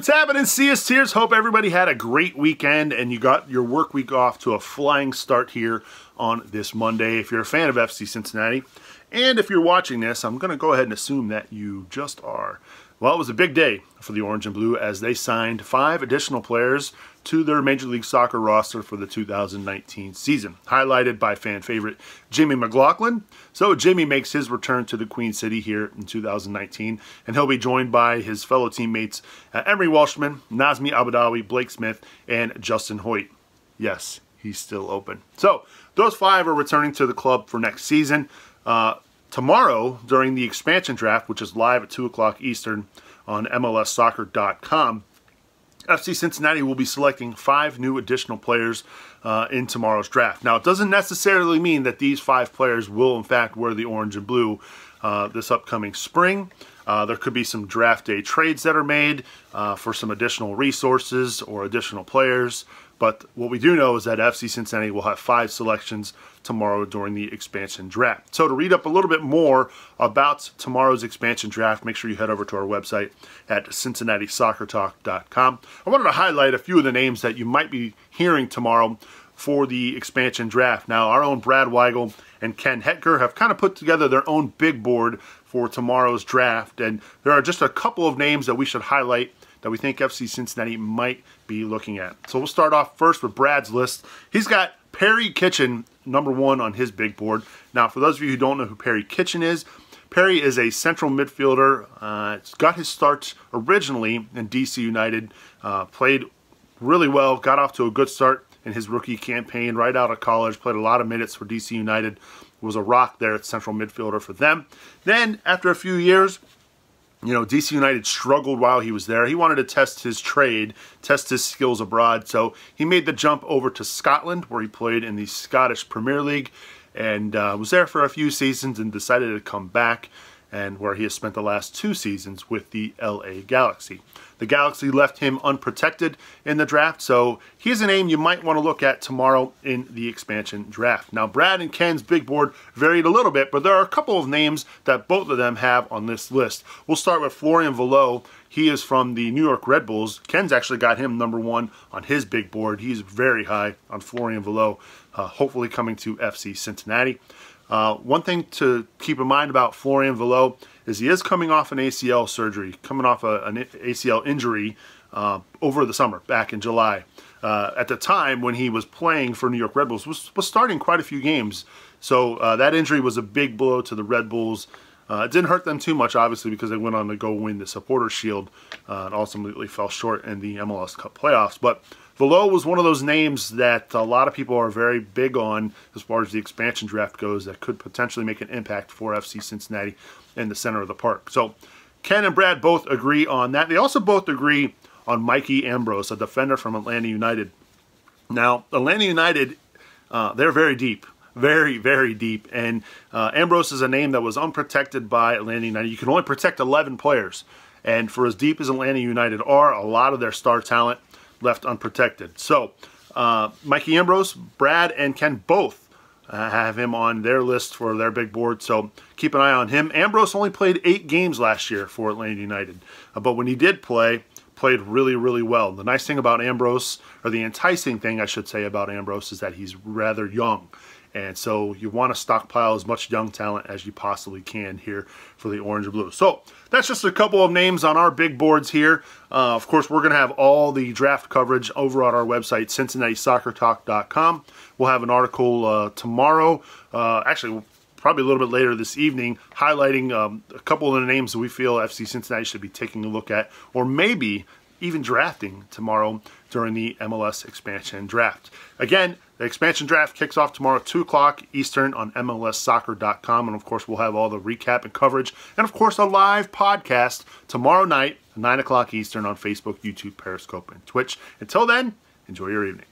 What's happening, CSTers? Hope everybody had a great weekend and you got your work week off to a flying start here on this Monday. If you're a fan of FC Cincinnati, and if you're watching this, I'm going to go ahead and assume that you just are. Well, it was a big day for the Orange and Blue as they signed 5 additional players to their Major League Soccer roster for the 2019 season, highlighted by fan favorite Jimmy McLaughlin. So Jimmy makes his return to the Queen City here in 2019, and he'll be joined by his fellow teammates Emery Walshman, Nazmi Abadawi, Blake Smith, and Justin Hoyt. Yes, he's still open. So those 5 are returning to the club for next season. Tomorrow, during the expansion draft, which is live at 2 o'clock Eastern on MLSsoccer.com, FC Cincinnati will be selecting 5 new additional players in tomorrow's draft. Now, it doesn't necessarily mean that these 5 players will, in fact, wear the orange and blue this upcoming spring. There could be some draft day trades that are made for some additional resources or additional players. But what we do know is that FC Cincinnati will have 5 selections tomorrow during the expansion draft. So to read up a little bit more about tomorrow's expansion draft, make sure you head over to our website at CincinnatiSoccerTalk.com. I wanted to highlight a few of the names that you might be hearing tomorrow for the expansion draft. Now, our own Brad Weigel and Ken Hoetker have kind of put together their own big board for tomorrow's draft, and there are just a couple of names that we should highlight that we think FC Cincinnati might be looking at. So we'll start off first with Brad's list. He's got Perry Kitchen #1 on his big board. Now, for those of you who don't know who Perry Kitchen is, Perry is a central midfielder. Got his start originally in DC United, played really well, got off to a good start in his rookie campaign right out of college, played a lot of minutes for DC United, was a rock there at central midfielder for them. Then, after a few years, DC United struggled while he was there. He wanted to test his trade, test his skills abroad, so he made the jump over to Scotland, where he played in the Scottish Premier League, and was there for a few seasons and decided to come back, and where he has spent the last 2 seasons with the LA Galaxy. The Galaxy left him unprotected in the draft, so he's a name you might want to look at tomorrow in the expansion draft. Now, Brad and Ken's big board varied a little bit, but there are a couple of names that both of them have on this list. We'll start with Florian Valot. He is from the New York Red Bulls. Ken's actually got him #1 on his big board. He's very high on Florian Valot, hopefully coming to FC Cincinnati. One thing to keep in mind about Florian Valot is he is coming off an ACL surgery, coming off an ACL injury over the summer, back in July. At the time when he was playing for New York Red Bulls, was starting quite a few games. So that injury was a big blow to the Red Bulls. It didn't hurt them too much, obviously, because they went on to go win the Supporters' Shield and ultimately fell short in the MLS Cup playoffs. But Valot was one of those names that a lot of people are very big on as far as the expansion draft goes that could potentially make an impact for FC Cincinnati in the center of the park. So Ken and Brad both agree on that. They also both agree on Mikey Ambrose, a defender from Atlanta United. Now, Atlanta United, they're very deep. Very, very deep. And Ambrose is a name that was unprotected by Atlanta United. You can only protect 11 players. And for as deep as Atlanta United are, a lot of their star talent left unprotected. So, Mikey Ambrose, Brad, and Ken both have him on their list for their big board. So, keep an eye on him. Ambrose only played 8 games last year for Atlanta United. But when he did play, played really, really well. The nice thing about Ambrose, or the enticing thing I should say about Ambrose, is that he's rather young. And so you want to stockpile as much young talent as you possibly can here for the Orange and Blue. So that's just a couple of names on our big boards here. Of course, we're going to have all the draft coverage over on our website, CincinnatiSoccerTalk.com. We'll have an article tomorrow, actually probably a little bit later this evening, highlighting a couple of the names that we feel FC Cincinnati should be taking a look at, or maybe even drafting tomorrow during the MLS expansion draft. Again, the expansion draft kicks off tomorrow at 2 o'clock Eastern on MLSsoccer.com. And, of course, we'll have all the recap and coverage. And, of course, a live podcast tomorrow night at 9 o'clock Eastern on Facebook, YouTube, Periscope, and Twitch. Until then, enjoy your evening.